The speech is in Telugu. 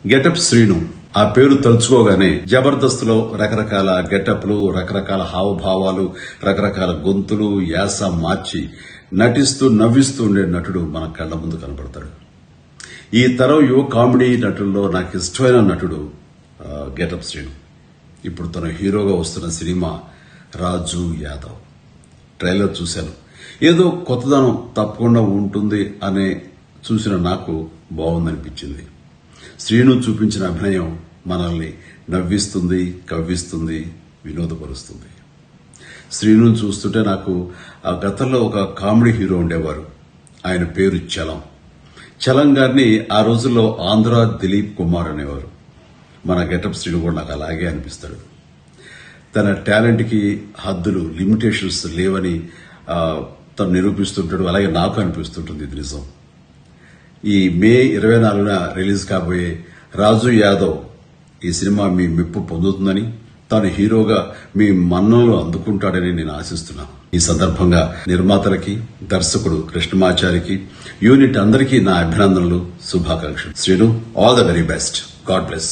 గెటప్ శ్రీను ఆ పేరు తలుచుకోగానే జబర్దస్త్ లో రకరకాల గెటప్లు, రకరకాల హావభావాలు, రకరకాల గొంతులు, యాస మార్చి నటిస్తూ నవ్విస్తూ ఉండే నటుడు మన కళ్ల ముందు కనబడతాడు. ఈ తరం యువ కామెడీ నటుల్లో నాకు ఇష్టమైన నటుడు గెటప్ శ్రీను. ఇప్పుడు తన హీరోగా వస్తున్న సినిమా రాజు యాదవ్. ట్రైలర్ చూశాను. ఏదో కొత్తదనం తప్పకుండా ఉంటుంది అనే చూసిన నాకు బాగుందనిపించింది. శ్రీను చూపించిన అభినయం మనల్ని నవ్విస్తుంది, కవ్విస్తుంది, వినోదపరుస్తుంది. శ్రీను చూస్తుంటే నాకు ఆ గతంలో ఒక కామెడీ హీరో ఉండేవారు. ఆయన పేరు చలం గారిని ఆ రోజుల్లో ఆంధ్ర దిలీప్ కుమార్ అనేవారు. మన గెటప్ శ్రీను కూడా నాకు అలాగే అనిపిస్తాడు. తన టాలెంట్ కి హద్దులు, లిమిటేషన్స్ లేవని తను నిరూపిస్తుంటాడు. అలాగే నాకు అనిపిస్తుంటుంది ఇది నిజం. ఈ మే 24న రిలీజ్ కాబోయే రాజు యాదవ్ ఈ సినిమా మీ మెప్పు పొందుతుందని, తాను హీరోగా మీ మన్ననలు అందుకుంటాడని నేను ఆశిస్తున్నాను. ఈ సందర్భంగా నిర్మాతలకి, దర్శకుడు కృష్ణమాచారికి, యూనిట్ అందరికీ నా అభినందనలు, శుభాకాంక్షలు. Srinu, all the very best. God bless.